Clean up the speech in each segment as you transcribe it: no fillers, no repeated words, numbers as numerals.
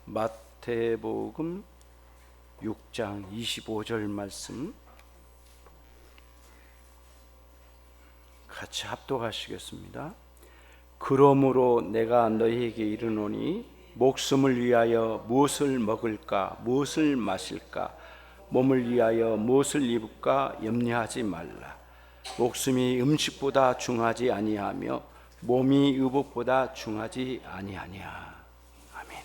마태복음 6장 25절 말씀 같이 합독하시겠습니다. 그러므로 내가 너희에게 이르노니 목숨을 위하여 무엇을 먹을까 무엇을 마실까 몸을 위하여 무엇을 입을까 염려하지 말라. 목숨이 음식보다 중하지 아니하며 몸이 의복보다 중하지 아니하냐. 아멘.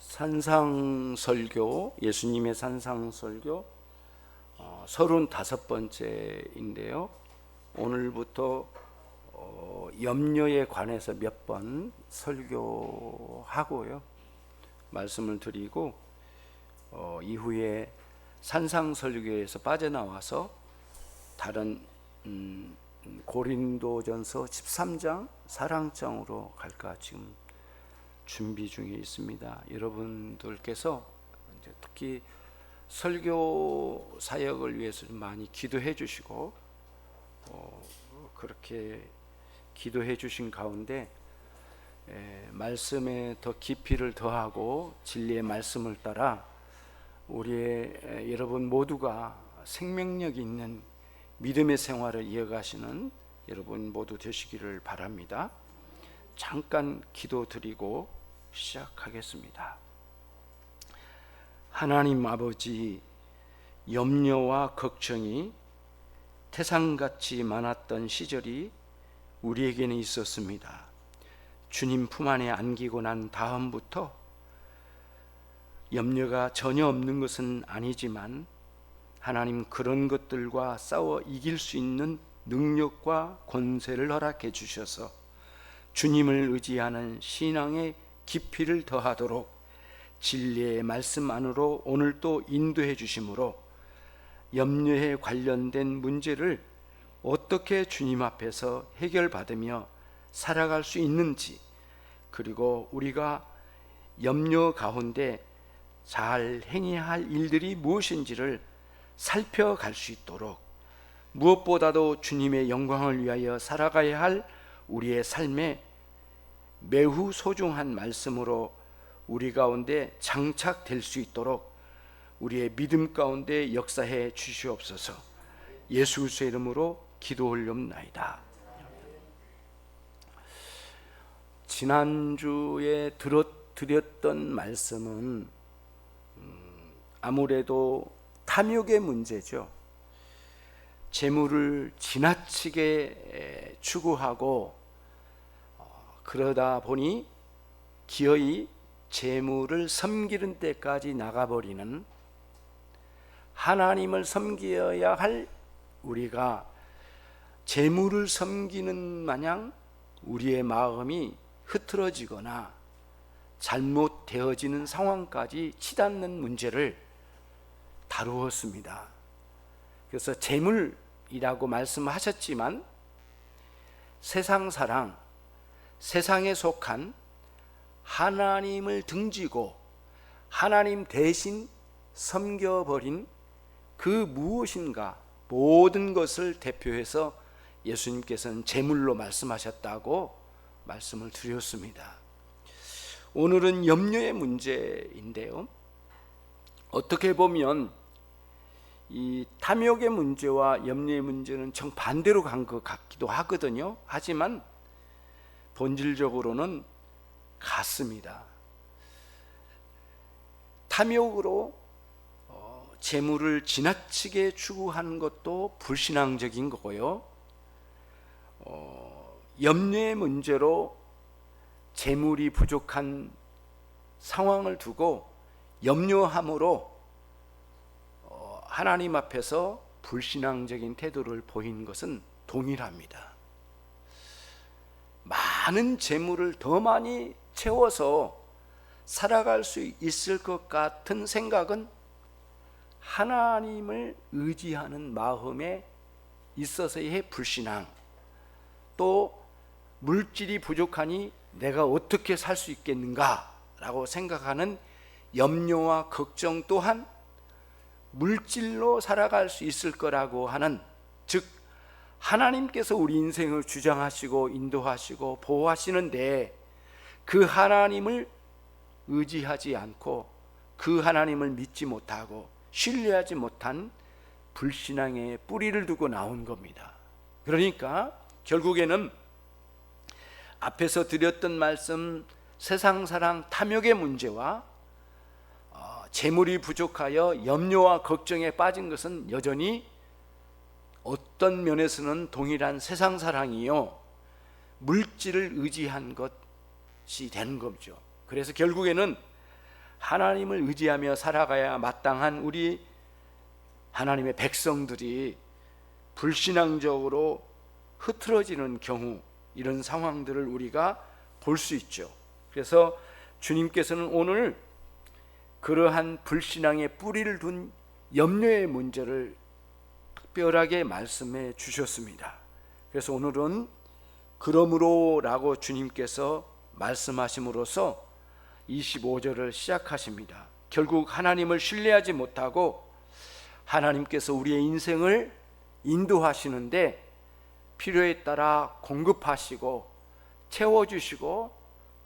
산상설교, 예수님의 산상설교 35번째인데요 오늘부터 염려에 관해서 몇 번 설교하고요 말씀을 드리고 이후에 산상설교에서 빠져나와서 다른 고린도전서 13장 사랑장으로 갈까 지금 준비 중에 있습니다. 여러분들께서 이제 특히 설교 사역을 위해서 많이 기도해 주시고 그렇게 기도해 주신 가운데 말씀에 더 깊이를 더하고 진리의 말씀을 따라 우리의 여러분 모두가 생명력 있는 믿음의 생활을 이어가시는 여러분 모두 되시기를 바랍니다. 잠깐 기도드리고 시작하겠습니다. 하나님 아버지, 염려와 걱정이 태산같이 많았던 시절이 우리에게는 있었습니다. 주님 품 안에 안기고 난 다음부터 염려가 전혀 없는 것은 아니지만 하나님 그런 것들과 싸워 이길 수 있는 능력과 권세를 허락해 주셔서 주님을 의지하는 신앙의 깊이를 더하도록 진리의 말씀 안으로 오늘 또 인도해 주심으로 염려에 관련된 문제를 어떻게 주님 앞에서 해결받으며 살아갈 수 있는지, 그리고 우리가 염려 가운데 잘 행해야 할 일들이 무엇인지를 살펴갈 수 있도록, 무엇보다도 주님의 영광을 위하여 살아가야 할 우리의 삶에 매우 소중한 말씀으로 우리 가운데 장착될 수 있도록 우리의 믿음 가운데 역사해 주시옵소서. 예수 그리스도의 이름으로 기도 올리옵나이다. 지난주에 드렸던 말씀은 아무래도 탐욕의 문제죠. 재물을 지나치게 추구하고 그러다 보니 기어이 재물을 섬기는 데까지 나가버리는, 하나님을 섬겨야 할 우리가 재물을 섬기는 마냥 우리의 마음이 흐트러지거나 잘못되어지는 상황까지 치닫는 문제를 다루었습니다. 그래서 재물이라고 말씀하셨지만 세상 사랑, 세상에 속한 하나님을 등지고 하나님 대신 섬겨버린 그 무엇인가, 모든 것을 대표해서 예수님께서는 재물로 말씀하셨다고 말씀을 드렸습니다. 오늘은 염려의 문제인데요, 어떻게 보면 이 탐욕의 문제와 염려의 문제는 정반대로 간 것 같기도 하거든요. 하지만 본질적으로는 같습니다. 탐욕으로 재물을 지나치게 추구하는 것도 불신앙적인 거고요, 염려의 문제로 재물이 부족한 상황을 두고 염려함으로 하나님 앞에서 불신앙적인 태도를 보인 것은 동일합니다. 많은 재물을 더 많이 채워서 살아갈 수 있을 것 같은 생각은 하나님을 의지하는 마음에 있어서의 불신앙, 또 물질이 부족하니 내가 어떻게 살 수 있겠는가 라고 생각하는 염려와 걱정 또한 물질로 살아갈 수 있을 거라고 하는, 즉 하나님께서 우리 인생을 주장하시고 인도하시고 보호하시는데 그 하나님을 의지하지 않고 그 하나님을 믿지 못하고 신뢰하지 못한 불신앙의 뿌리를 두고 나온 겁니다. 그러니까 결국에는 앞에서 드렸던 말씀, 세상 사랑 탐욕의 문제와 재물이 부족하여 염려와 걱정에 빠진 것은 여전히 어떤 면에서는 동일한 세상 사랑이요, 물질을 의지한 것이 되는 거죠. 그래서 결국에는 하나님을 의지하며 살아가야 마땅한 우리 하나님의 백성들이 불신앙적으로 흐트러지는 경우, 이런 상황들을 우리가 볼 수 있죠. 그래서 주님께서는 오늘 그러한 불신앙의 뿌리를 둔 염려의 문제를 특별하게 말씀해 주셨습니다. 그래서 오늘은 그러므로 라고 주님께서 말씀하심으로써 25절을 시작하십니다. 결국 하나님을 신뢰하지 못하고 하나님께서 우리의 인생을 인도하시는데 필요에 따라 공급하시고 채워주시고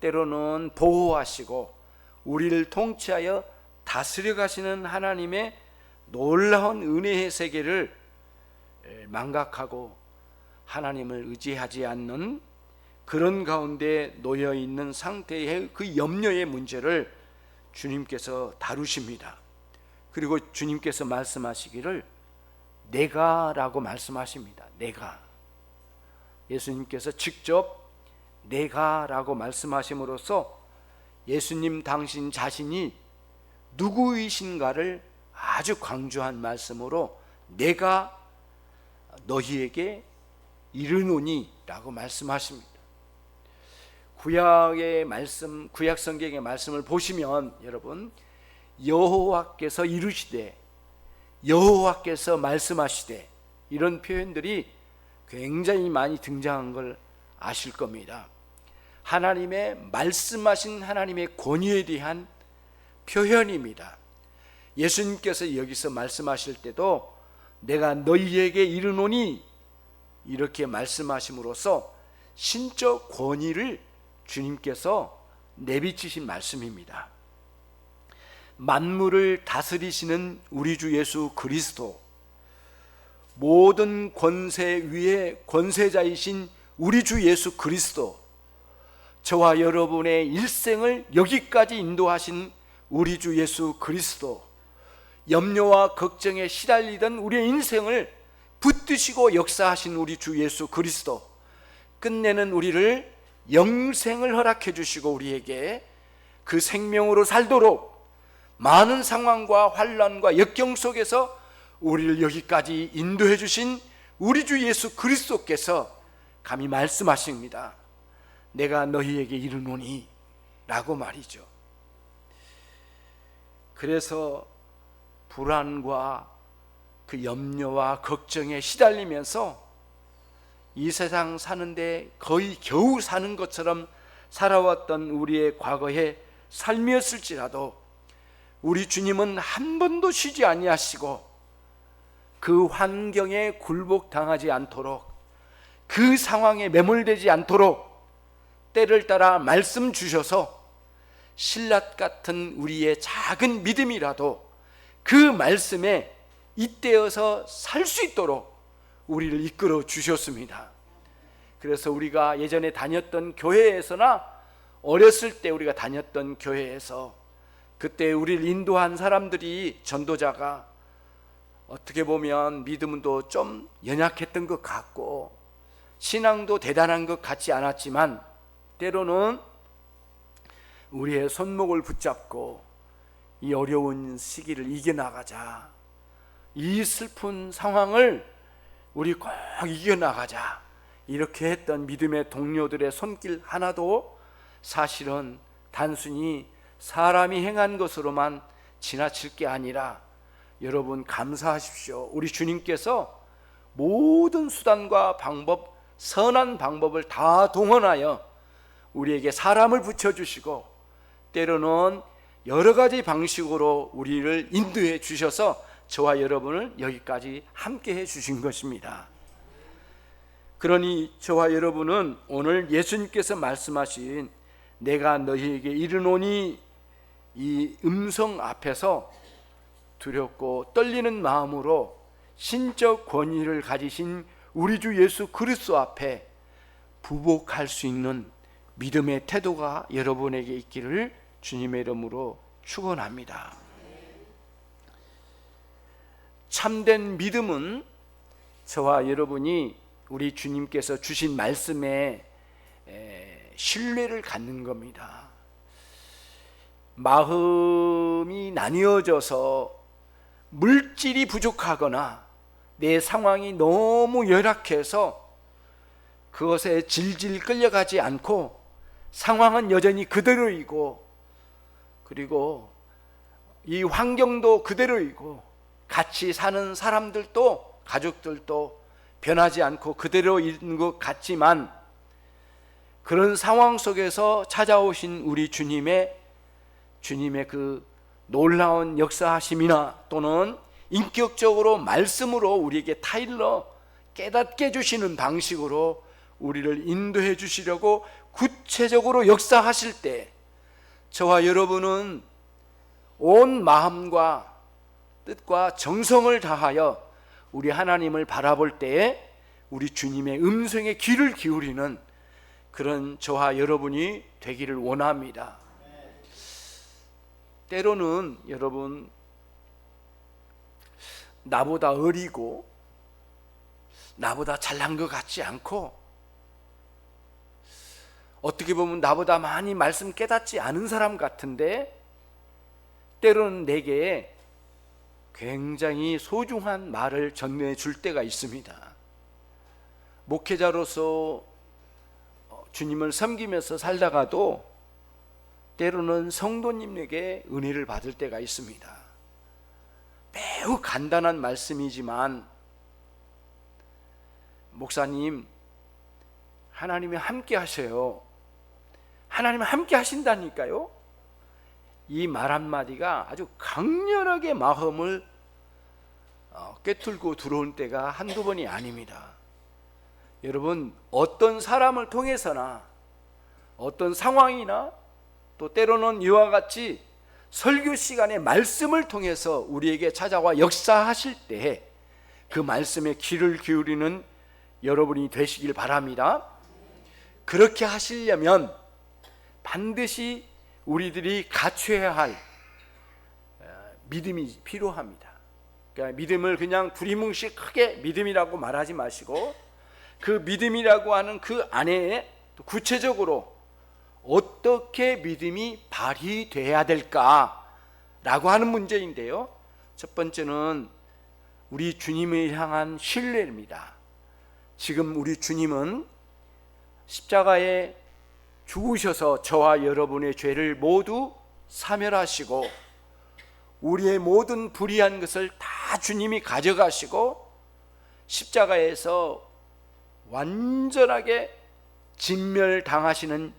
때로는 보호하시고 우리를 통치하여 다스려 가시는 하나님의 놀라운 은혜의 세계를 망각하고 하나님을 의지하지 않는 그런 가운데 놓여 있는 상태의 그 염려의 문제를 주님께서 다루십니다. 그리고 주님께서 말씀하시기를 내가 라고 말씀하십니다. 내가. 예수님께서 직접 내가 라고 말씀하심으로써 예수님 당신 자신이 누구이신가를 아주 강조한 말씀으로 내가 너희에게 이르노니 라고 말씀하십니다. 구약의 말씀, 구약 성경의 말씀을 보시면 여러분, 여호와께서 이르시되, 여호와께서 말씀하시되, 이런 표현들이 굉장히 많이 등장한 걸 아실 겁니다. 하나님의 말씀하신 하나님의 권위에 대한 표현입니다. 예수님께서 여기서 말씀하실 때도 내가 너희에게 이르노니 이렇게 말씀하심으로써 신적 권위를 주님께서 내비치신 말씀입니다. 만물을 다스리시는 우리 주 예수 그리스도, 모든 권세 위에 권세자이신 우리 주 예수 그리스도, 저와 여러분의 일생을 여기까지 인도하신 우리 주 예수 그리스도, 염려와 걱정에 시달리던 우리의 인생을 붙드시고 역사하신 우리 주 예수 그리스도, 끝내는 우리를 영생을 허락해 주시고 우리에게 그 생명으로 살도록 많은 상황과 환난과 역경 속에서 우리를 여기까지 인도해 주신 우리 주 예수 그리스도께서 감히 말씀하십니다. 내가 너희에게 이르노니 라고 말이죠. 그래서 불안과 그 염려와 걱정에 시달리면서 이 세상 사는데 거의 겨우 사는 것처럼 살아왔던 우리의 과거의 삶이었을지라도 우리 주님은 한 번도 쉬지 아니하시고 그 환경에 굴복당하지 않도록, 그 상황에 매몰되지 않도록 때를 따라 말씀 주셔서 신라 같은 우리의 작은 믿음이라도 그 말씀에 잇대어서 살 수 있도록 우리를 이끌어 주셨습니다. 그래서 우리가 예전에 다녔던 교회에서나 어렸을 때 우리가 다녔던 교회에서 그때 우리를 인도한 사람들이, 전도자가 어떻게 보면 믿음도 좀 연약했던 것 같고 신앙도 대단한 것 같지 않았지만 때로는 우리의 손목을 붙잡고 이 어려운 시기를 이겨나가자, 이 슬픈 상황을 우리 꼭 이겨나가자, 이렇게 했던 믿음의 동료들의 손길 하나도 사실은 단순히 사람이 행한 것으로만 지나칠 게 아니라, 여러분 감사하십시오. 우리 주님께서 모든 수단과 방법, 선한 방법을 다 동원하여 우리에게 사람을 붙여주시고 때로는 여러 가지 방식으로 우리를 인도해 주셔서 저와 여러분을 여기까지 함께 해 주신 것입니다. 그러니 저와 여러분은 오늘 예수님께서 말씀하신 내가 너희에게 이르노니 이 음성 앞에서 두렵고 떨리는 마음으로 신적 권위를 가지신 우리 주 예수 그리스도 앞에 부복할 수 있는 믿음의 태도가 여러분에게 있기를 주님의 이름으로 축원합니다. 참된 믿음은 저와 여러분이 우리 주님께서 주신 말씀에 신뢰를 갖는 겁니다. 마음이 나뉘어져서 물질이 부족하거나 내 상황이 너무 열악해서 그것에 질질 끌려가지 않고 상황은 여전히 그대로이고 그리고 이 환경도 그대로이고 같이 사는 사람들도 가족들도 변하지 않고 그대로 있는 것 같지만 그런 상황 속에서 찾아오신 우리 주님의 그 놀라운 역사하심이나 또는 인격적으로 말씀으로 우리에게 타일러 깨닫게 해주시는 방식으로 우리를 인도해 주시려고 구체적으로 역사하실 때 저와 여러분은 온 마음과 뜻과 정성을 다하여 우리 하나님을 바라볼 때에 우리 주님의 음성에 귀를 기울이는 그런 저와 여러분이 되기를 원합니다. 때로는 여러분 나보다 어리고 나보다 잘난 것 같지 않고 어떻게 보면 나보다 많이 말씀 깨닫지 않은 사람 같은데 때로는 내게 굉장히 소중한 말을 전해 줄 때가 있습니다. 목회자로서 주님을 섬기면서 살다가도 때로는 성도님에게 은혜를 받을 때가 있습니다. 매우 간단한 말씀이지만 목사님, 하나님이 함께 하셔요. 하나님이 함께 하신다니까요. 이 말 한마디가 아주 강렬하게 마음을 꿰뚫고 들어온 때가 한두 번이 아닙니다. 여러분, 어떤 사람을 통해서나 어떤 상황이나 또 때로는 이와 같이 설교 시간에 말씀을 통해서 우리에게 찾아와 역사하실 때 그 말씀에 귀를 기울이는 여러분이 되시길 바랍니다. 그렇게 하시려면 반드시 우리들이 갖춰야 할 믿음이 필요합니다. 그러니까 믿음을 그냥 두리뭉실 크게 믿음이라고 말하지 마시고 그 믿음이라고 하는 그 안에 구체적으로 어떻게 믿음이 발휘돼야 될까라고 하는 문제인데요. 첫 번째는 우리 주님을 향한 신뢰입니다. 지금 우리 주님은 십자가에 죽으셔서 저와 여러분의 죄를 모두 사멸하시고 우리의 모든 불의한 것을 다 주님이 가져가시고 십자가에서 완전하게 진멸당하시는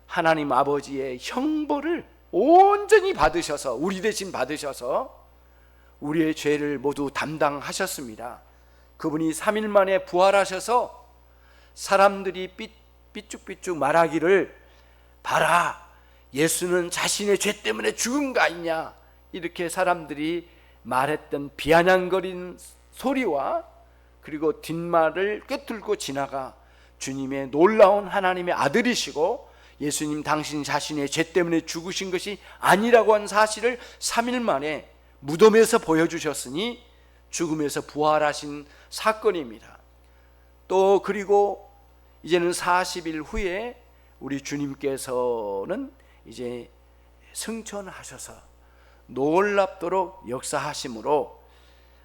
하나님 아버지의 형벌을 온전히 받으셔서 우리 대신 받으셔서 우리의 죄를 모두 담당하셨습니다. 그분이 3일 만에 부활하셔서 사람들이 삐쭉삐쭉 말하기를 봐라, 예수는 자신의 죄 때문에 죽은 거 아니냐, 이렇게 사람들이 말했던 비아냥거린 소리와 그리고 뒷말을 꿰뚫고 지나가 주님의 놀라운 하나님의 아들이시고 예수님 당신 자신의 죄 때문에 죽으신 것이 아니라고 한 사실을 3일 만에 무덤에서 보여주셨으니 죽음에서 부활하신 사건입니다. 또 그리고 이제는 40일 후에 우리 주님께서는 이제 승천하셔서 놀랍도록 역사하심으로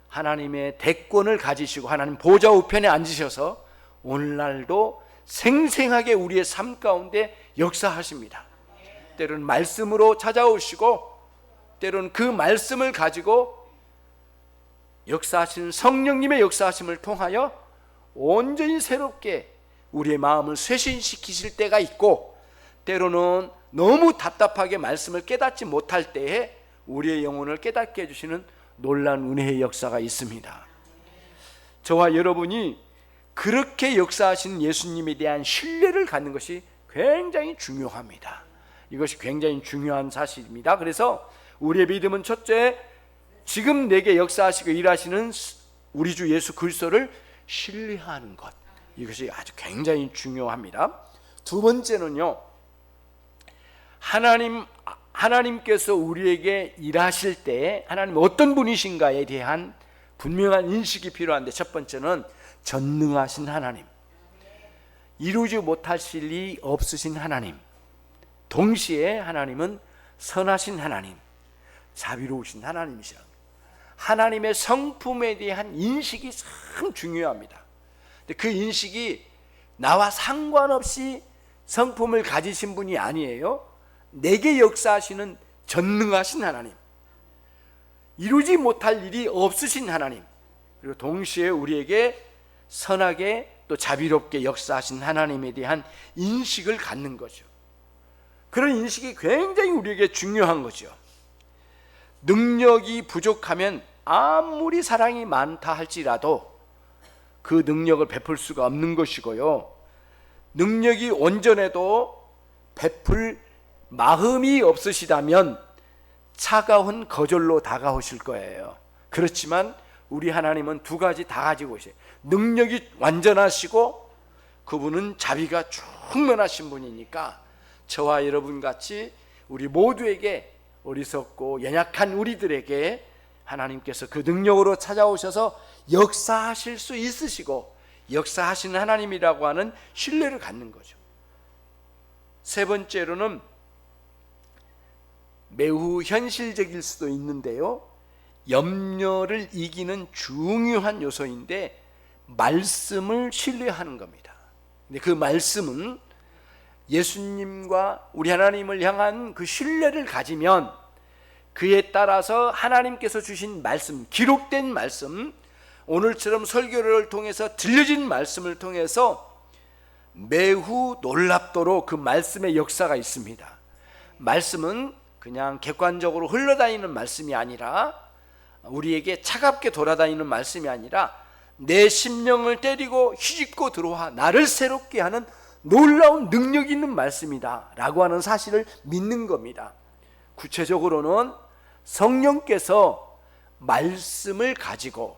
하나님의 대권을 가지시고 하나님 보좌 우편에 앉으셔서 오늘날도 생생하게 우리의 삶 가운데 역사하십니다. 때로는 말씀으로 찾아오시고 때로는 그 말씀을 가지고 역사하시는 성령님의 역사하심을 통하여 온전히 새롭게 우리의 마음을 쇄신시키실 때가 있고 때로는 너무 답답하게 말씀을 깨닫지 못할 때에 우리의 영혼을 깨닫게 해주시는 놀라운 은혜의 역사가 있습니다. 저와 여러분이 그렇게 역사하신 예수님에 대한 신뢰를 갖는 것이 굉장히 중요합니다. 이것이 굉장히 중요한 사실입니다. 그래서 우리의 믿음은 첫째, 지금 내게 역사하시고 일하시는 우리 주 예수 그리스도를 신뢰하는 것, 이것이 아주 굉장히 중요합니다. 두 번째는요, 하나님께서 우리에게 일하실 때 하나님 어떤 분이신가에 대한 분명한 인식이 필요한데, 첫 번째는 전능하신 하나님, 이루지 못하실 일이 없으신 하나님, 동시에 하나님은 선하신 하나님, 자비로우신 하나님이시라. 하나님의 성품에 대한 인식이 참 중요합니다. 근데 그 인식이 나와 상관없이 성품을 가지신 분이 아니에요. 내게 역사하시는 전능하신 하나님, 이루지 못할 일이 없으신 하나님, 그리고 동시에 우리에게 선하게 또 자비롭게 역사하신 하나님에 대한 인식을 갖는 거죠. 그런 인식이 굉장히 우리에게 중요한 거죠. 능력이 부족하면 아무리 사랑이 많다 할지라도 그 능력을 베풀 수가 없는 것이고요, 능력이 온전해도 베풀 마음이 없으시다면 차가운 거절로 다가오실 거예요. 그렇지만 우리 하나님은 두 가지 다 가지고 계세요. 능력이 완전하시고 그분은 자비가 충만하신 분이니까 저와 여러분 같이 우리 모두에게, 어리석고 연약한 우리들에게 하나님께서 그 능력으로 찾아오셔서 역사하실 수 있으시고 역사하시는 하나님이라고 하는 신뢰를 갖는 거죠. 세 번째로는 매우 현실적일 수도 있는데요, 염려를 이기는 중요한 요소인데 말씀을 신뢰하는 겁니다. 근데 그 말씀은 예수님과 우리 하나님을 향한 그 신뢰를 가지면 그에 따라서 하나님께서 주신 말씀, 기록된 말씀, 오늘처럼 설교를 통해서 들려진 말씀을 통해서 매우 놀랍도록 그 말씀의 역사가 있습니다. 말씀은 그냥 객관적으로 흘러다니는 말씀이 아니라, 우리에게 차갑게 돌아다니는 말씀이 아니라 내 심령을 때리고 휘집고 들어와 나를 새롭게 하는 놀라운 능력이 있는 말씀이다 라고 하는 사실을 믿는 겁니다. 구체적으로는 성령께서 말씀을 가지고,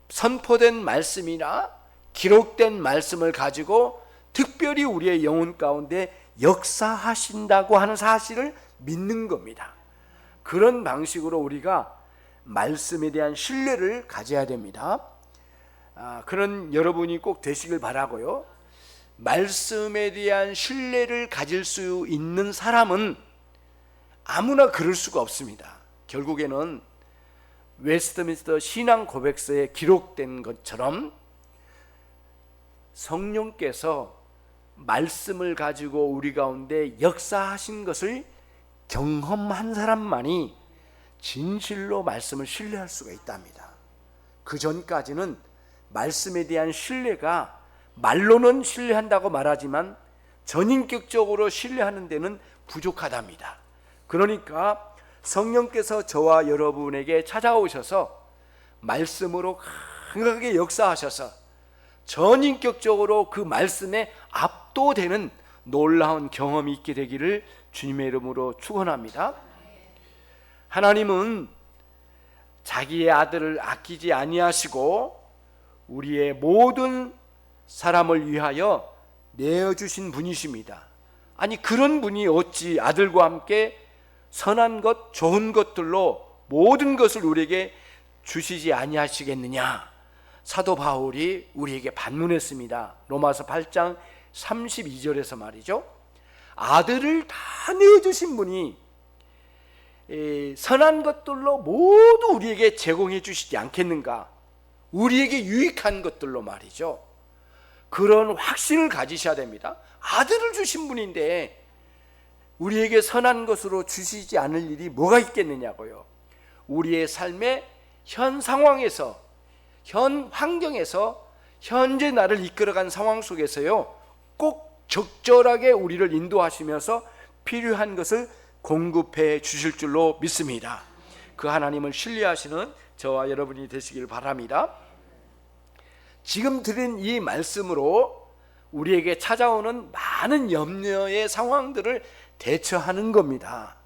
선포된 말씀이나 기록된 말씀을 가지고 특별히 우리의 영혼 가운데 역사하신다고 하는 사실을 믿는 겁니다. 그런 방식으로 우리가 말씀에 대한 신뢰를 가져야 됩니다. 그런 여러분이 꼭 되시길 바라고요. 말씀에 대한 신뢰를 가질 수 있는 사람은 아무나 그럴 수가 없습니다. 결국에는 웨스트민스터 신앙 고백서에 기록된 것처럼 성령께서 말씀을 가지고 우리 가운데 역사하신 것을 경험한 사람만이 진실로 말씀을 신뢰할 수가 있답니다. 그 전까지는 말씀에 대한 신뢰가 말로는 신뢰한다고 말하지만 전인격적으로 신뢰하는 데는 부족하답니다. 그러니까 성령께서 저와 여러분에게 찾아오셔서 말씀으로 강하게 역사하셔서 전인격적으로 그 말씀에 압도되는 놀라운 경험이 있게 되기를 주님의 이름으로 축원합니다. 하나님은 자기의 아들을 아끼지 아니하시고 우리의 모든 사람을 위하여 내어주신 분이십니다. 아니, 그런 분이 어찌 아들과 함께 선한 것, 좋은 것들로 모든 것을 우리에게 주시지 아니하시겠느냐. 사도 바울이 우리에게 반문했습니다. 로마서 8장 32절에서 말이죠. 아들을 다 내어주신 분이 선한 것들로 모두 우리에게 제공해 주시지 않겠는가. 우리에게 유익한 것들로 말이죠. 그런 확신을 가지셔야 됩니다. 아들을 주신 분인데 우리에게 선한 것으로 주시지 않을 일이 뭐가 있겠느냐고요. 우리의 삶의 현 상황에서, 현 환경에서, 현재 나를 이끌어간 상황 속에서요, 꼭 적절하게 우리를 인도하시면서 필요한 것을 공급해 주실 줄로 믿습니다. 그 하나님을 신뢰하시는 저와 여러분이 되시길 바랍니다. 지금 드린 이 말씀으로 우리에게 찾아오는 많은 염려의 상황들을 대처하는 겁니다.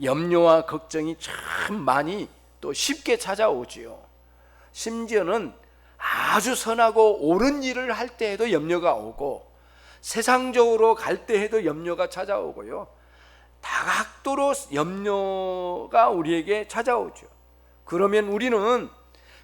염려와 걱정이 참 많이 또 쉽게 찾아오지요. 심지어는 아주 선하고 옳은 일을 할 때에도 염려가 오고, 세상적으로 갈 때에도 염려가 찾아오고요. 다각도로 염려가 우리에게 찾아오죠. 그러면 우리는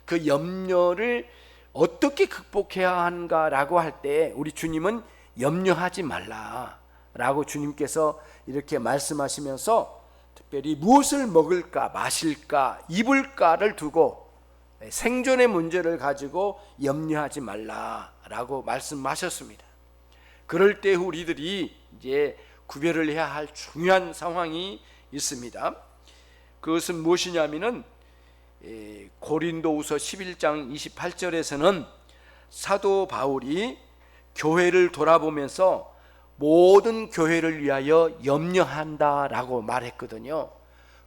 그 염려를 어떻게 극복해야 하는가라고 할 때 우리 주님은 염려하지 말라라고 주님께서 이렇게 말씀하시면서 특별히 무엇을 먹을까 마실까 입을까를 두고 생존의 문제를 가지고 염려하지 말라라고 말씀하셨습니다. 그럴 때 우리들이 이제 구별을 해야 할 중요한 상황이 있습니다. 그것은 무엇이냐면은 고린도후서 11장 28절에서는 사도 바울이 교회를 돌아보면서 모든 교회를 위하여 염려한다라고 말했거든요.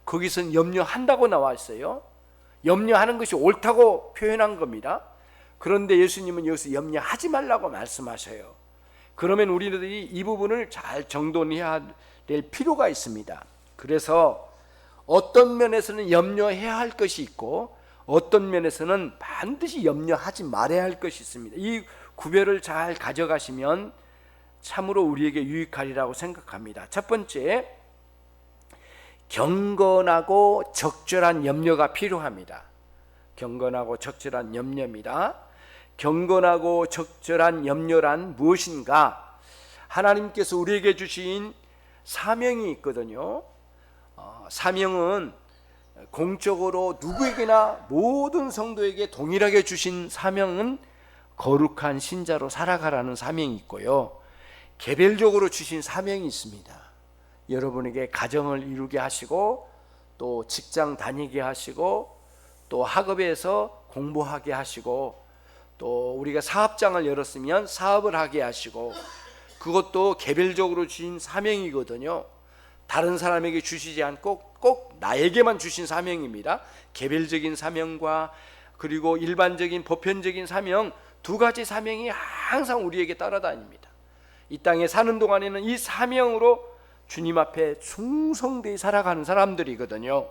거기서는 염려한다고 나와 있어요. 염려하는 것이 옳다고 표현한 겁니다. 그런데 예수님은 여기서 염려하지 말라고 말씀하셔요. 그러면 우리들이 이 부분을 잘 정돈해야 될 필요가 있습니다. 그래서 어떤 면에서는 염려해야 할 것이 있고 어떤 면에서는 반드시 염려하지 말아야 할 것이 있습니다. 이 구별을 잘 가져가시면 참으로 우리에게 유익하리라고 생각합니다. 첫 번째, 경건하고 적절한 염려가 필요합니다. 경건하고 적절한 염려입니다. 경건하고 적절한 염려란 무엇인가? 하나님께서 우리에게 주신 사명이 있거든요. 사명은 공적으로 누구에게나 모든 성도에게 동일하게 주신 사명은 거룩한 신자로 살아가라는 사명이 있고요, 개별적으로 주신 사명이 있습니다. 여러분에게 가정을 이루게 하시고 또 직장 다니게 하시고 또 학업에서 공부하게 하시고 또 우리가 사업장을 열었으면 사업을 하게 하시고, 그것도 개별적으로 주신 사명이거든요. 다른 사람에게 주시지 않고 꼭 나에게만 주신 사명입니다. 개별적인 사명과 그리고 일반적인 보편적인 사명, 두 가지 사명이 항상 우리에게 따라다닙니다. 이 땅에 사는 동안에는 이 사명으로 주님 앞에 충성되이 살아가는 사람들이거든요.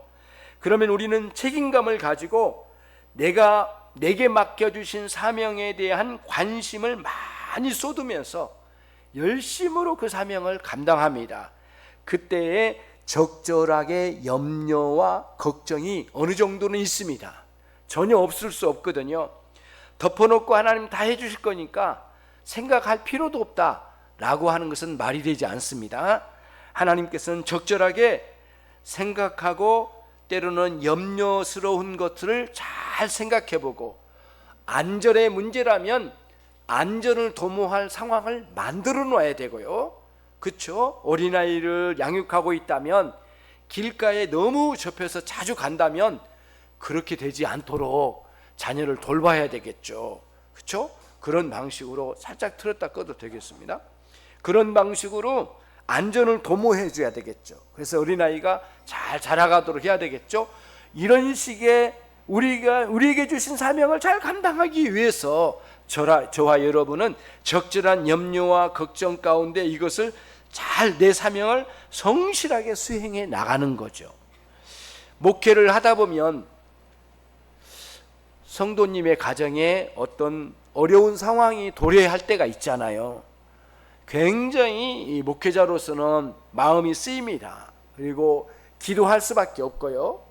그러면 우리는 책임감을 가지고 내게 맡겨주신 사명에 대한 관심을 많이 쏟으면서 열심으로 그 사명을 감당합니다. 그때에 적절하게 염려와 걱정이 어느 정도는 있습니다. 전혀 없을 수 없거든요. 덮어놓고 하나님 다 해주실 거니까 생각할 필요도 없다라고 하는 것은 말이 되지 않습니다. 하나님께서는 적절하게 생각하고 때로는 염려스러운 것들을 잘 생각해보고, 안전의 문제라면 안전을 도모할 상황을 만들어 놔야 되고요. 그렇죠? 어린아이를 양육하고 있다면 길가에 너무 접혀서 자주 간다면 그렇게 되지 않도록 자녀를 돌봐야 되겠죠. 그렇죠? 그런 방식으로 살짝 틀었다 꺼도 되겠습니다. 그런 방식으로 안전을 도모해 줘야 되겠죠. 그래서 어린아이가 잘 자라가도록 해야 되겠죠. 이런 식의 우리에게 주신 사명을 잘 감당하기 위해서 저와 여러분은 적절한 염려와 걱정 가운데 이것을 잘 내 사명을 성실하게 수행해 나가는 거죠. 목회를 하다 보면 성도님의 가정에 어떤 어려운 상황이 도래할 때가 있잖아요. 굉장히 이 목회자로서는 마음이 쓰입니다. 그리고 기도할 수밖에 없고요.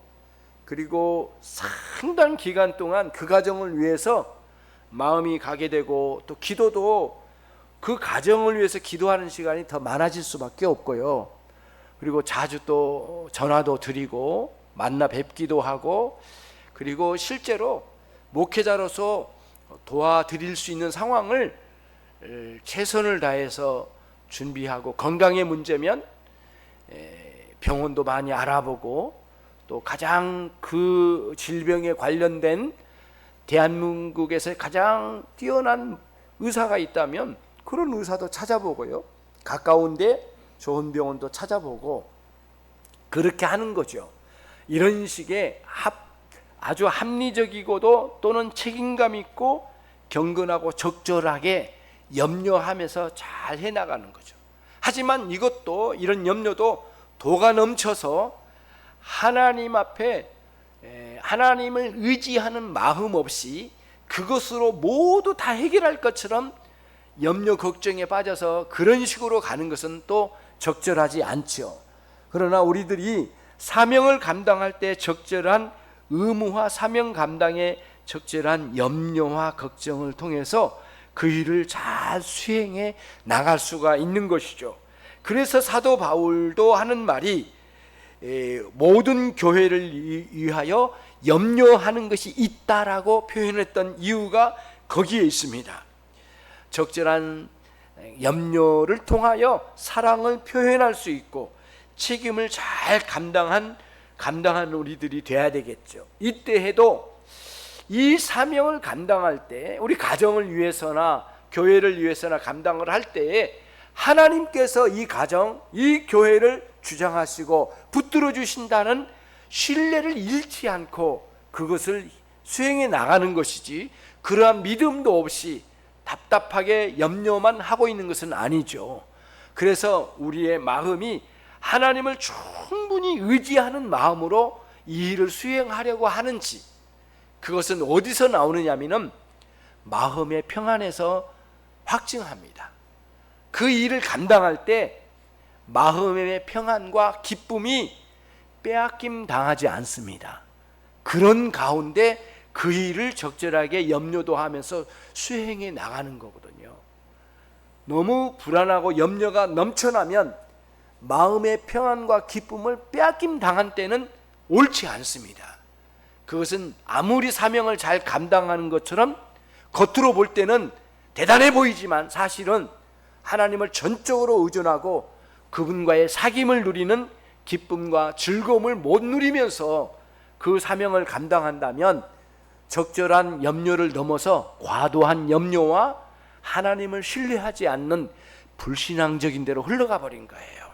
그리고 상당 기간 동안 그 가정을 위해서 마음이 가게 되고, 또 기도도 그 가정을 위해서 기도하는 시간이 더 많아질 수밖에 없고요. 그리고 자주 또 전화도 드리고 만나 뵙기도 하고, 그리고 실제로 목회자로서 도와드릴 수 있는 상황을 최선을 다해서 준비하고, 건강의 문제면 병원도 많이 알아보고, 또 가장 그 질병에 관련된 대한민국에서 가장 뛰어난 의사가 있다면 그런 의사도 찾아보고요, 가까운데 좋은 병원도 찾아보고 그렇게 하는 거죠. 이런 식의 아주 합리적이고도 또는 책임감 있고 경건하고 적절하게 염려하면서 잘 해나가는 거죠. 하지만 이것도, 이런 염려도 도가 넘쳐서 하나님 앞에 하나님을 의지하는 마음 없이 그것으로 모두 다 해결할 것처럼 염려 걱정에 빠져서 그런 식으로 가는 것은 또 적절하지 않죠. 그러나 우리들이 사명을 감당할 때 적절한 의무와 사명 감당에 적절한 염려와 걱정을 통해서 그 일을 잘 수행해 나갈 수가 있는 것이죠. 그래서 사도 바울도 하는 말이 모든 교회를 위하여 염려하는 것이 있다라고 표현했던 이유가 거기에 있습니다. 적절한 염려를 통하여 사랑을 표현할 수 있고 책임을 잘 감당한 우리들이 돼야 되겠죠. 이때 해도 이 사명을 감당할 때, 우리 가정을 위해서나 교회를 위해서나 감당을 할 때에 하나님께서 이 가정, 이 교회를 주장하시고 붙들어 주신다는 신뢰를 잃지 않고 그것을 수행해 나가는 것이지, 그러한 믿음도 없이 답답하게 염려만 하고 있는 것은 아니죠. 그래서 우리의 마음이 하나님을 충분히 의지하는 마음으로 이 일을 수행하려고 하는지, 그것은 어디서 나오느냐면은 마음의 평안에서 확증합니다. 그 일을 감당할 때 마음의 평안과 기쁨이 빼앗김 당하지 않습니다. 그런 가운데 그 일을 적절하게 염려도 하면서 수행해 나가는 거거든요. 너무 불안하고 염려가 넘쳐나면 마음의 평안과 기쁨을 빼앗김 당한 때는 옳지 않습니다. 그것은 아무리 사명을 잘 감당하는 것처럼 겉으로 볼 때는 대단해 보이지만 사실은 하나님을 전적으로 의존하고 그분과의 사귐을 누리는 기쁨과 즐거움을 못 누리면서 그 사명을 감당한다면 적절한 염려를 넘어서 과도한 염려와 하나님을 신뢰하지 않는 불신앙적인 대로 흘러가 버린 거예요.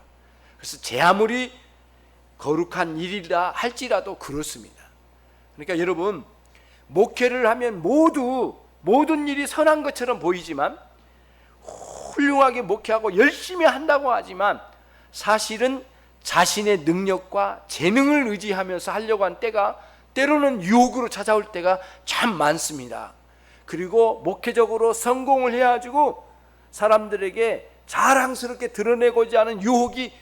그래서 제 아무리 거룩한 일이라 할지라도 그렇습니다. 그러니까 여러분, 목회를 하면 모든 일이 선한 것처럼 보이지만, 훌륭하게 목회하고 열심히 한다고 하지만 사실은 자신의 능력과 재능을 의지하면서 하려고 한 때가 때로는 유혹으로 찾아올 때가 참 많습니다. 그리고 목회적으로 성공을 해가지고 사람들에게 자랑스럽게 드러내고자 하는 유혹이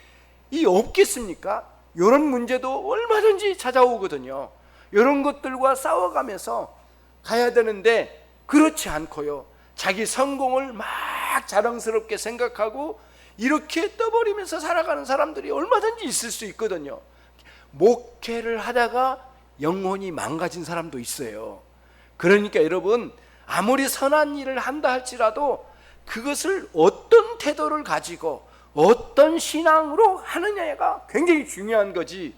없겠습니까? 이런 문제도 얼마든지 찾아오거든요. 이런 것들과 싸워가면서 가야 되는데 그렇지 않고요, 자기 성공을 막 자랑스럽게 생각하고 이렇게 떠버리면서 살아가는 사람들이 얼마든지 있을 수 있거든요. 목회를 하다가 영혼이 망가진 사람도 있어요. 그러니까 여러분, 아무리 선한 일을 한다 할지라도 그것을 어떤 태도를 가지고 어떤 신앙으로 하느냐가 굉장히 중요한 거지,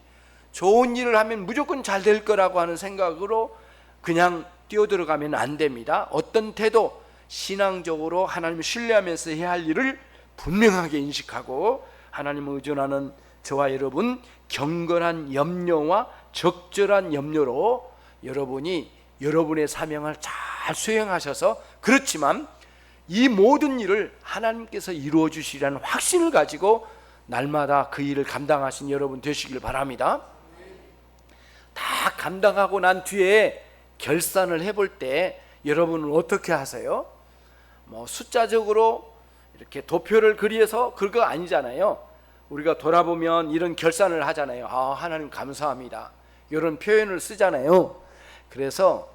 좋은 일을 하면 무조건 잘 될 거라고 하는 생각으로 그냥 뛰어들어가면 안 됩니다. 어떤 태도, 신앙적으로 하나님을 신뢰하면서 해야 할 일을 분명하게 인식하고 하나님을 의존하는 저와 여러분, 경건한 염려와 적절한 염려로 여러분이 여러분의 사명을 잘 수행하셔서, 그렇지만 이 모든 일을 하나님께서 이루어 주시라는 확신을 가지고 날마다 그 일을 감당하신 여러분 되시길 바랍니다. 다 감당하고 난 뒤에 결산을 해볼 때 여러분은 어떻게 하세요? 숫자적으로 이렇게 도표를 그려서 그거 아니잖아요. 우리가 돌아보면 이런 결산을 하잖아요. 하나님 감사합니다, 이런 표현을 쓰잖아요. 그래서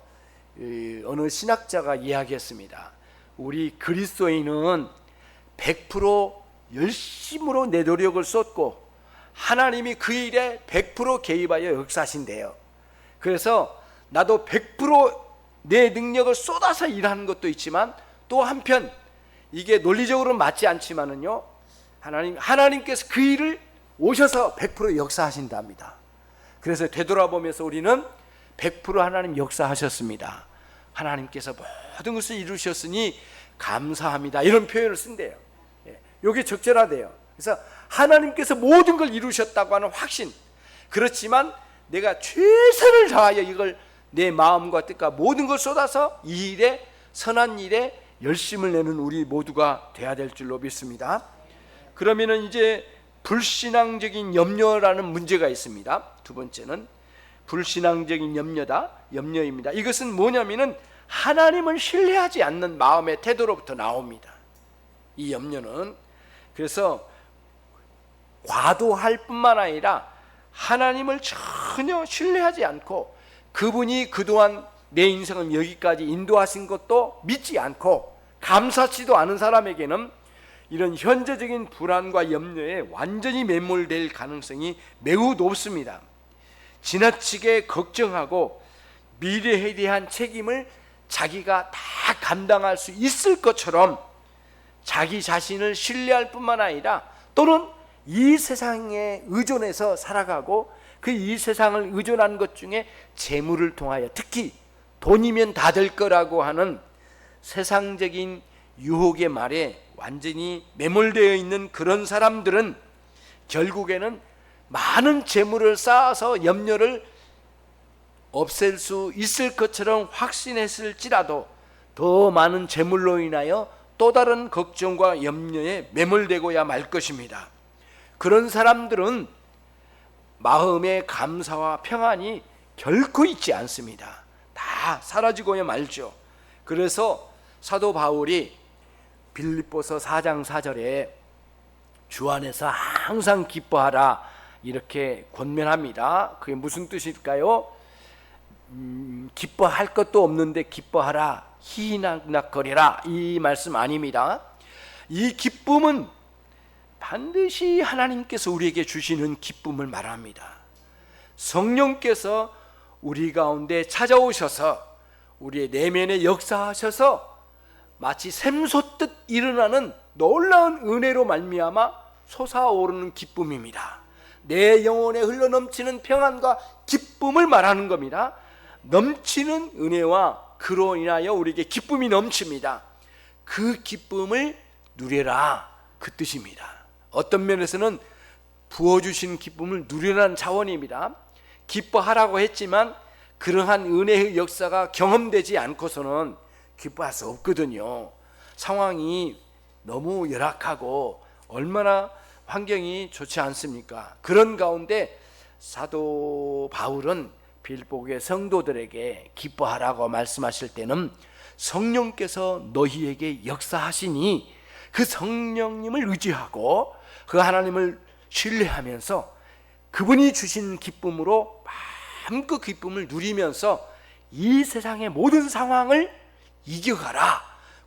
어느 신학자가 이야기했습니다. 우리 그리스도인은 100% 열심으로 내 노력을 쏟고 하나님이 그 일에 100% 개입하여 역사하신대요. 그래서 나도 100% 내 능력을 쏟아서 일하는 것도 있지만, 또 한편 이게 논리적으로는 맞지 않지만은요, 하나님께서 그 일을 오셔서 100% 역사하신답니다. 그래서 되돌아보면서 우리는 100% 하나님 역사하셨습니다, 하나님께서 모든 것을 이루셨으니 감사합니다, 이런 표현을 쓴대요. 이게 적절하대요. 그래서 하나님께서 모든 걸 이루셨다고 하는 확신, 그렇지만 내가 최선을 다하여 이걸 내 마음과 뜻과 모든 걸 쏟아서 이 일에, 선한 일에 열심을 내는 우리 모두가 돼야 될 줄로 믿습니다. 그러면은 이제 불신앙적인 염려라는 문제가 있습니다. 두 번째는 불신앙적인 염려입니다. 이것은 뭐냐면은 하나님을 신뢰하지 않는 마음의 태도로부터 나옵니다. 이 염려는 그래서 과도할 뿐만 아니라 하나님을 전혀 신뢰하지 않고 그분이 그동안 내 인생을 여기까지 인도하신 것도 믿지 않고 감사치도 않은 사람에게는 이런 현재적인 불안과 염려에 완전히 매몰될 가능성이 매우 높습니다. 지나치게 걱정하고 미래에 대한 책임을 자기가 다 감당할 수 있을 것처럼 자기 자신을 신뢰할 뿐만 아니라 또는 이 세상에 의존해서 살아가고 그 이 세상을 의존한 것 중에 재물을 통하여 특히 돈이면 다 될 거라고 하는 세상적인 유혹의 말에 완전히 매몰되어 있는 그런 사람들은 결국에는 많은 재물을 쌓아서 염려를 없앨 수 있을 것처럼 확신했을지라도 더 많은 재물로 인하여 또 다른 걱정과 염려에 매몰되고야 말 것입니다. 그런 사람들은 마음의 감사와 평안이 결코 있지 않습니다. 다 사라지고야 말죠. 그래서 사도 바울이 빌립보서 4장 4절에 주 안에서 항상 기뻐하라 이렇게 권면합니다. 그게 무슨 뜻일까요? 기뻐할 것도 없는데 기뻐하라, 희낙낙거리라, 이 말씀 아닙니다. 이 기쁨은 반드시 하나님께서 우리에게 주시는 기쁨을 말합니다. 성령께서 우리 가운데 찾아오셔서 우리의 내면에 역사하셔서 마치 샘솟듯 일어나는 놀라운 은혜로 말미암아 솟아오르는 기쁨입니다. 내 영혼에 흘러넘치는 평안과 기쁨을 말하는 겁니다. 넘치는 은혜와 그로 인하여 우리에게 기쁨이 넘칩니다. 그 기쁨을 누려라, 그 뜻입니다. 어떤 면에서는 부어주신 기쁨을 누리라는 차원입니다. 기뻐하라고 했지만 그러한 은혜의 역사가 경험되지 않고서는 기뻐할 수 없거든요. 상황이 너무 열악하고 얼마나 환경이 좋지 않습니까? 그런 가운데 사도 바울은 빌립보의 성도들에게 기뻐하라고 말씀하실 때는 성령께서 너희에게 역사하시니 그 성령님을 의지하고 그 하나님을 신뢰하면서 그분이 주신 기쁨으로 마음껏 기쁨을 누리면서 이 세상의 모든 상황을 이겨가라,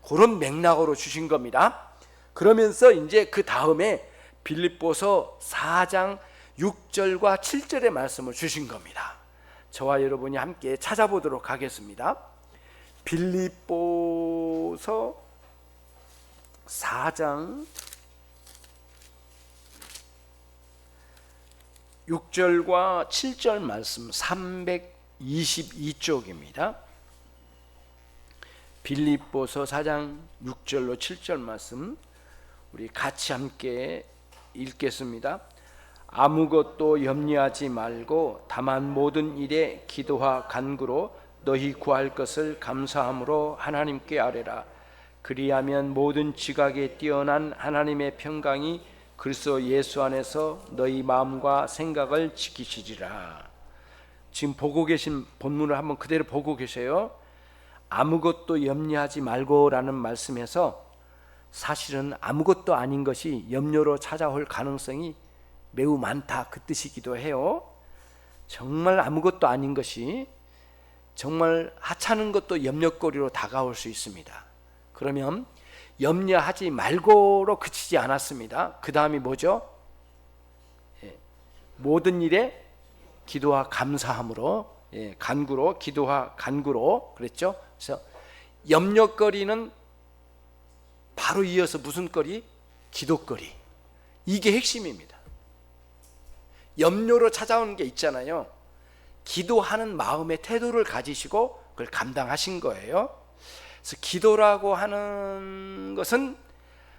그런 맥락으로 주신 겁니다. 그러면서 이제 그 다음에 빌립보서 4장 6절과 7절의 말씀을 주신 겁니다. 저와 여러분이 함께 찾아보도록 하겠습니다. 빌립보서 4장 6절과 7절 말씀 322쪽입니다. 빌립보서 4장 6절로 7절 말씀 우리 같이 함께 읽겠습니다. 아무것도 염려하지 말고 다만 모든 일에 기도와 간구로 너희 구할 것을 감사함으로 하나님께 아뢰라. 그리하면 모든 지각에 뛰어난 하나님의 평강이 그리스도 예수 안에서 너희 마음과 생각을 지키시리라. 지금 보고 계신 본문을 한번 그대로 보고 계세요. 아무것도 염려하지 말고라는 말씀에서 사실은 아무것도 아닌 것이 염려로 찾아올 가능성이 매우 많다, 그 뜻이기도 해요. 정말 아무것도 아닌 것이 정말 하찮은 것도 염려거리로 다가올 수 있습니다. 그러면 염려하지 말고로 그치지 않았습니다. 그 다음이 뭐죠? 모든 일에 기도와 감사함으로, 간구로, 기도와 간구로 그랬죠. 그래서 염려거리는 바로 이어서 무슨 거리? 기도거리. 이게 핵심입니다. 염려로 찾아오는 게 있잖아요. 기도하는 마음의 태도를 가지시고 그걸 감당하신 거예요. 그래서 기도라고 하는 것은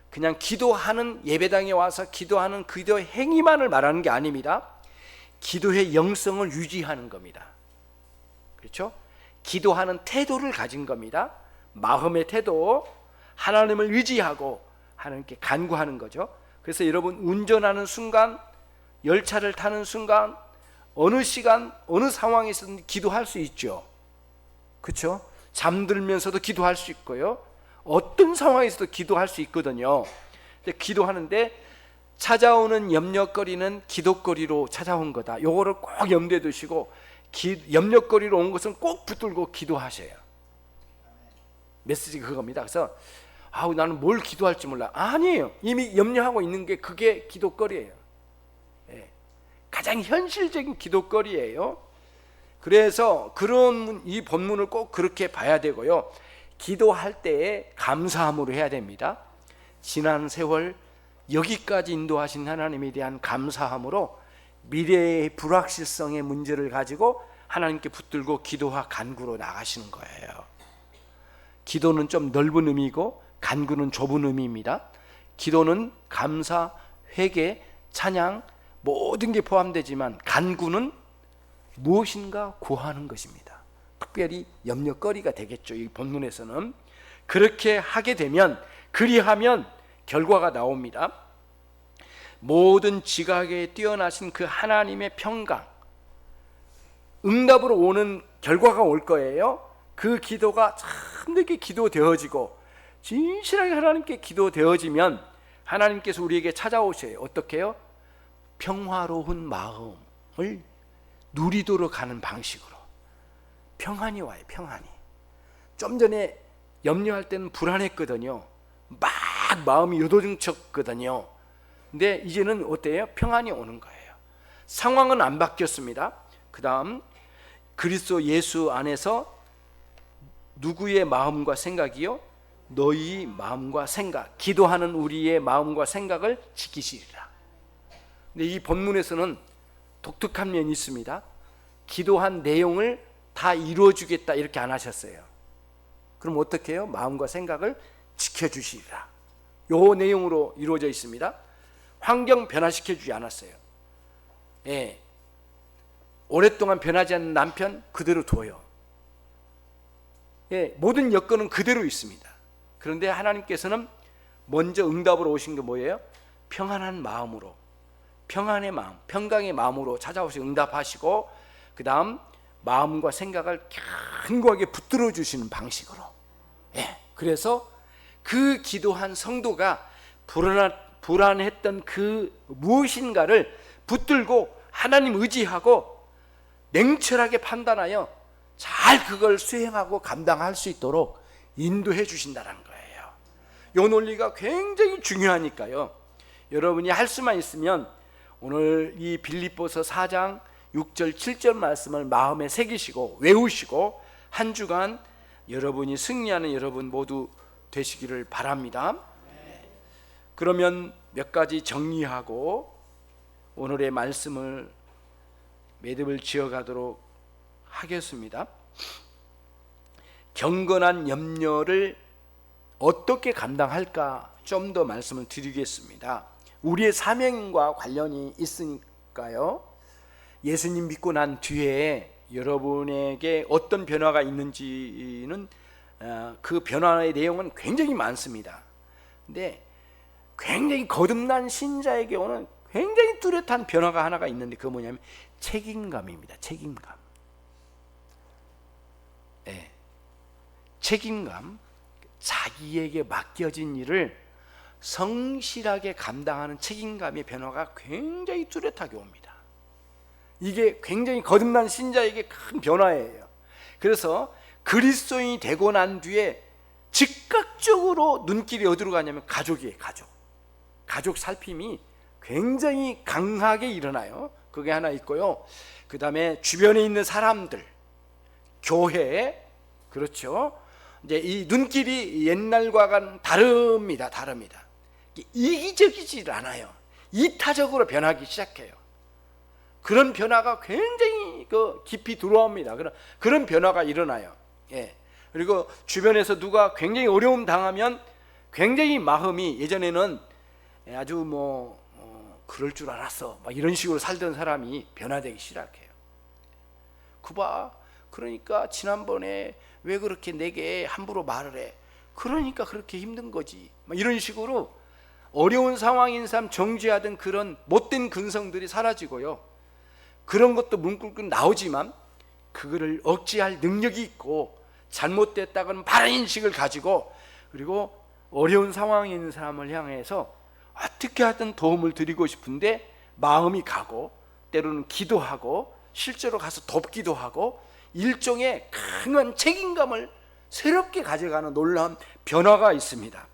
그냥 기도하는, 예배당에 와서 기도하는 기도 행위만을 말하는 게 아닙니다. 기도의 영성을 유지하는 겁니다. 그렇죠? 기도하는 태도를 가진 겁니다. 마음의 태도, 하나님을 의지하고 하나님께 간구하는 거죠. 그래서 여러분 운전하는 순간, 열차를 타는 순간, 어느 시간, 어느 상황에서든 기도할 수 있죠. 그렇죠? 잠들면서도 기도할 수 있고요. 어떤 상황에서도 기도할 수 있거든요. 근데 기도하는데 찾아오는 염려거리는 기도거리로 찾아온 거다. 요거를 꼭 염두에 두시고 염려거리로 온 것은 꼭 붙들고 기도하셔요. 메시지가 그겁니다. 그래서 나는 뭘 기도할지 몰라. 아니에요. 이미 염려하고 있는 게 그게 기도거리예요. 가장 현실적인 기도거리예요. 그래서 그런 이 본문을 꼭 그렇게 봐야 되고요. 기도할 때에 감사함으로 해야 됩니다. 지난 세월 여기까지 인도하신 하나님에 대한 감사함으로 미래의 불확실성의 문제를 가지고 하나님께 붙들고 기도와 간구로 나가시는 거예요. 기도는 좀 넓은 의미고 간구는 좁은 의미입니다. 기도는 감사, 회개, 찬양 모든 게 포함되지만 간구는 무엇인가 구하는 것입니다. 특별히 염려거리가 되겠죠. 이 본문에서는 그렇게 하게 되면, 그리하면 결과가 나옵니다. 모든 지각에 뛰어나신 그 하나님의 평강, 응답으로 오는 결과가 올 거예요. 그 기도가 참되게 기도되어지고 진실하게 하나님께 기도되어지면 하나님께서 우리에게 찾아오셔요. 어떻게 해요? 평화로운 마음을 누리도록 하는 방식으로 평안이 와요. 평안이. 좀 전에 염려할 때는 불안했거든요. 막 마음이 요동쳤거든요. 근데 이제는 어때요? 평안이 오는 거예요. 상황은 안 바뀌었습니다. 그 다음 그리스도 예수 안에서 누구의 마음과 생각이요? 너희 마음과 생각, 기도하는 우리의 마음과 생각을 지키시리라. 근데 이 본문에서는 독특한 면이 있습니다. 기도한 내용을 다 이루어주겠다 이렇게 안 하셨어요. 그럼 어떻게 해요? 마음과 생각을 지켜주시리라. 요 내용으로 이루어져 있습니다. 환경 변화시켜 주지 않았어요. 오랫동안 변하지 않는 남편 그대로 둬요. 모든 여건은 그대로 있습니다. 그런데 하나님께서는 먼저 응답으로 오신 게 뭐예요? 평안한 마음으로, 평안의 마음, 평강의 마음으로 찾아오시고 응답하시고, 그 다음 마음과 생각을 견고하게 붙들어 주시는 방식으로. 그래서 그 기도한 성도가 불안했던 그 무엇인가를 붙들고 하나님 의지하고 냉철하게 판단하여 잘 그걸 수행하고 감당할 수 있도록 인도해 주신다는 거예요. 이 논리가 굉장히 중요하니까요. 여러분이 할 수만 있으면 오늘 이 빌립보서 4장 6절 7절 말씀을 마음에 새기시고 외우시고 한 주간 여러분이 승리하는 여러분 모두 되시기를 바랍니다. 그러면 몇 가지 정리하고 오늘의 말씀을 매듭을 지어가도록 하겠습니다. 경건한 염려를 어떻게 감당할까 좀 더 말씀을 드리겠습니다. 우리의 사명과 관련이 있으니까요. 예수님 믿고 난 뒤에 여러분에게 어떤 변화가 있는지는 그 변화의 내용은 굉장히 많습니다. 근데 굉장히 거듭난 신자에게 오는 굉장히 뚜렷한 변화가 하나가 있는데 그거 뭐냐면 책임감입니다. 책임감. 책임감. 자기에게 맡겨진 일을 성실하게 감당하는 책임감의 변화가 굉장히 뚜렷하게 옵니다. 이게 굉장히 거듭난 신자에게 큰 변화예요. 그래서 그리스도인이 되고 난 뒤에 즉각적으로 눈길이 어디로 가냐면 가족이에요. 가족 살핌이 굉장히 강하게 일어나요. 그게 하나 있고요. 그 다음에 주변에 있는 사람들, 교회, 그렇죠. 이제 이 눈길이 옛날과는 다릅니다. 이기적이지 않아요. 이타적으로 변하기 시작해요. 그런 변화가 굉장히 깊이 들어옵니다. 그런 변화가 일어나요. 그리고 주변에서 누가 굉장히 어려움 당하면 굉장히 마음이 예전에는 아주 그럴 줄 알았어 막 이런 식으로 살던 사람이 변화되기 시작해요. 그봐, 그러니까 지난번에 왜 그렇게 내게 함부로 말을 해? 그러니까 그렇게 힘든 거지. 이런 식으로 어려운 상황인 사람 정죄하던 그런 못된 근성들이 사라지고요. 그런 것도 문구로 나오지만 그거를 억제할 능력이 있고 잘못됐다고는 바른 인식을 가지고 그리고 어려운 상황에 있는 사람을 향해서 어떻게 하든 도움을 드리고 싶은데 마음이 가고 때로는 기도하고 실제로 가서 돕기도 하고 일종의 강한 책임감을 새롭게 가져가는 놀라운 변화가 있습니다.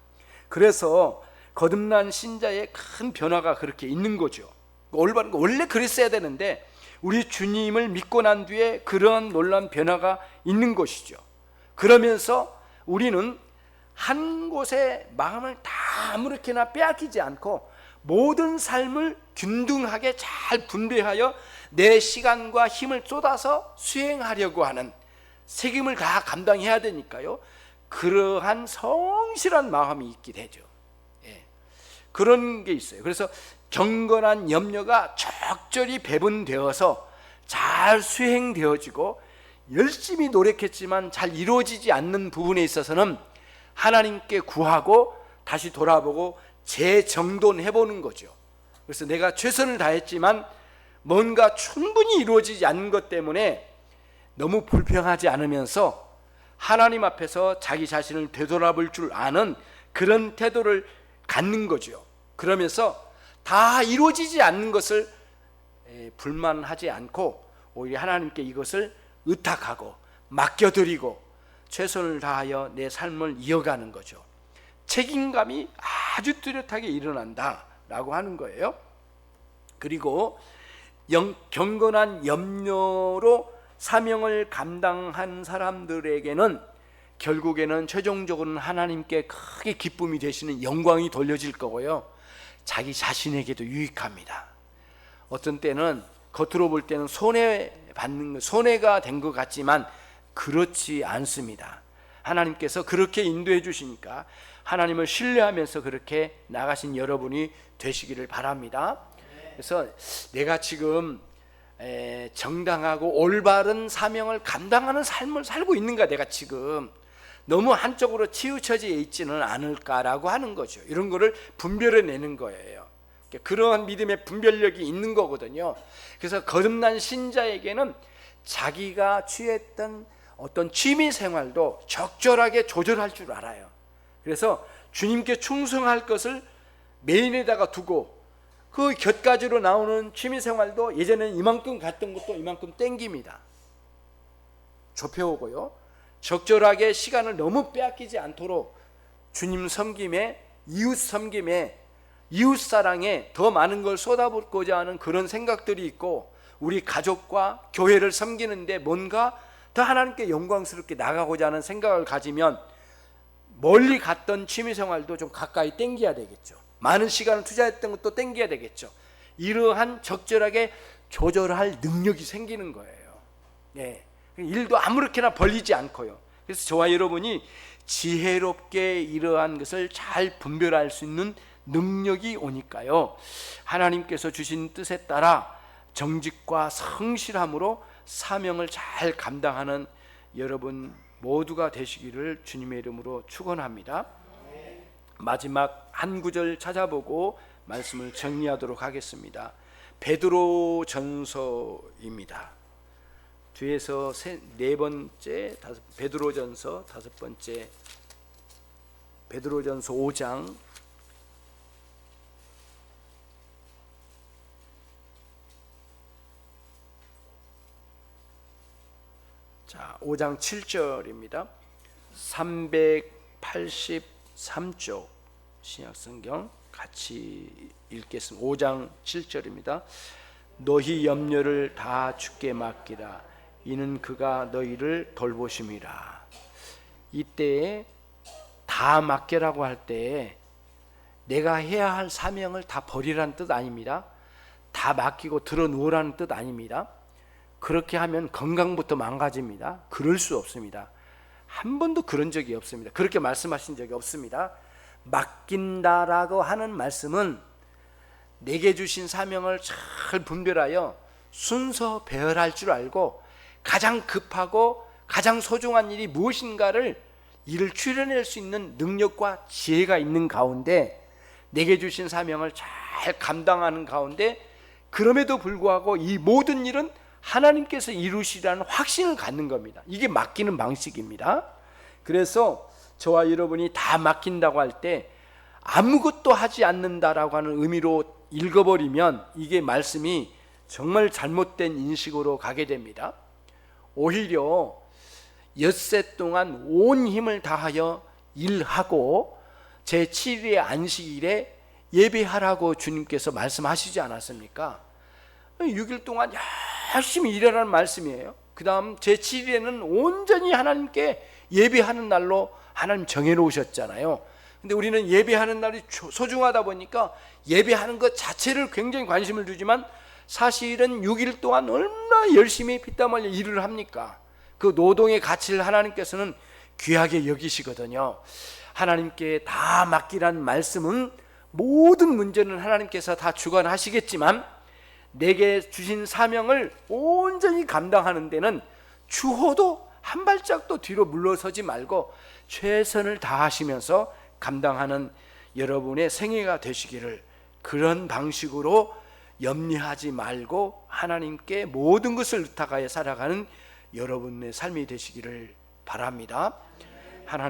그래서 거듭난 신자의 큰 변화가 그렇게 있는 거죠. 올바른 거 원래 그랬어야 되는데 우리 주님을 믿고 난 뒤에 그런 놀라운 변화가 있는 것이죠. 그러면서 우리는 한 곳에 마음을 다 아무렇게나 빼앗기지 않고 모든 삶을 균등하게 잘 분배하여 내 시간과 힘을 쏟아서 수행하려고 하는 책임을 다 감당해야 되니까요. 그러한 성실한 마음이 있게 되죠. 그런 게 있어요. 그래서 경건한 염려가 적절히 배분되어서 잘 수행되어지고 열심히 노력했지만 잘 이루어지지 않는 부분에 있어서는 하나님께 구하고 다시 돌아보고 재정돈해보는 거죠. 그래서 내가 최선을 다했지만 뭔가 충분히 이루어지지 않는 것 때문에 너무 불평하지 않으면서 하나님 앞에서 자기 자신을 되돌아볼 줄 아는 그런 태도를 갖는 거죠. 그러면서 다 이루어지지 않는 것을 불만하지 않고 오히려 하나님께 이것을 의탁하고 맡겨드리고 최선을 다하여 내 삶을 이어가는 거죠. 책임감이 아주 뚜렷하게 일어난다라고 하는 거예요. 그리고 경건한 염려로 사명을 감당한 사람들에게는 결국에는 최종적으로는 하나님께 크게 기쁨이 되시는 영광이 돌려질 거고요. 자기 자신에게도 유익합니다. 어떤 때는 겉으로 볼 때는 손해가 된 것 같지만 그렇지 않습니다. 하나님께서 그렇게 인도해 주시니까 하나님을 신뢰하면서 그렇게 나가신 여러분이 되시기를 바랍니다. 그래서 내가 지금 정당하고 올바른 사명을 감당하는 삶을 살고 있는가, 내가 지금 너무 한쪽으로 치우쳐져 있지는 않을까라고 하는 거죠. 이런 거를 분별해내는 거예요. 그러한 믿음의 분별력이 있는 거거든요. 그래서 거듭난 신자에게는 자기가 취했던 어떤 취미 생활도 적절하게 조절할 줄 알아요. 그래서 주님께 충성할 것을 메인에다가 두고 그 곁가지로 나오는 취미 생활도 예전에는 이만큼 갔던 것도 이만큼 땡깁니다. 좁혀오고요. 적절하게 시간을 너무 빼앗기지 않도록 주님 섬김에, 이웃 섬김에, 이웃 사랑에 더 많은 걸 쏟아붓고자 하는 그런 생각들이 있고, 우리 가족과 교회를 섬기는데 뭔가 더 하나님께 영광스럽게 나가고자 하는 생각을 가지면 멀리 갔던 취미생활도 좀 가까이 땡겨야 되겠죠. 많은 시간을 투자했던 것도 땡겨야 되겠죠. 이러한 적절하게 조절할 능력이 생기는 거예요. 일도 아무렇게나 벌리지 않고요. 그래서 저와 여러분이 지혜롭게 이러한 것을 잘 분별할 수 있는 능력이 오니까요, 하나님께서 주신 뜻에 따라 정직과 성실함으로 사명을 잘 감당하는 여러분 모두가 되시기를 주님의 이름으로 축원합니다. 마지막 한 구절 찾아보고 말씀을 정리하도록 하겠습니다. 베드로 전서입니다. 뒤에서 네 번째, 베드로 전서 다섯 번째, 베드로 전서 5장 자, 5장 7절입니다. 383쪽 신약성경 같이 읽겠습니다. 5장 7절입니다. 너희 염려를 다 주께 맡기라. 이는 그가 너희를 돌보심이라. 이때에 다 맡기라고 할 때에 내가 해야 할 사명을 다 버리라는 뜻 아닙니다. 다 맡기고 들어 누우라는 뜻 아닙니다. 그렇게 하면 건강부터 망가집니다. 그럴 수 없습니다. 한 번도 그런 적이 없습니다. 그렇게 말씀하신 적이 없습니다. 맡긴다라고 하는 말씀은 내게 주신 사명을 잘 분별하여 순서 배열할 줄 알고 가장 급하고 가장 소중한 일이 무엇인가를 이를 추려낼 수 있는 능력과 지혜가 있는 가운데 내게 주신 사명을 잘 감당하는 가운데 그럼에도 불구하고 이 모든 일은 하나님께서 이루시라는 확신을 갖는 겁니다. 이게 맡기는 방식입니다. 그래서 저와 여러분이 다 맡긴다고 할 때 아무것도 하지 않는다라고 하는 의미로 읽어버리면 이게 말씀이 정말 잘못된 인식으로 가게 됩니다. 오히려 엿새 동안 온 힘을 다하여 일하고 제7일의 안식일에 예배하라고 주님께서 말씀하시지 않았습니까? 6일 동안 열심히 일하라는 말씀이에요. 그 다음 제7일에는 온전히 하나님께 예배하는 날로 하나님 정해놓으셨잖아요. 근데 우리는 예배하는 날이 소중하다 보니까 예배하는 것 자체를 굉장히 관심을 두지만 사실은 6일 동안 얼마나 열심히 피땀 흘려 일을 합니까? 그 노동의 가치를 하나님께서는 귀하게 여기시거든요. 하나님께 다 맡기라는 말씀은 모든 문제는 하나님께서 다 주관하시겠지만 내게 주신 사명을 온전히 감당하는 데는 추호도 한 발짝도 뒤로 물러서지 말고 최선을 다하시면서 감당하는 여러분의 생애가 되시기를, 그런 방식으로 염려하지 말고 하나님께 모든 것을 의탁하여 살아가는 여러분의 삶이 되시기를 바랍니다. 하나님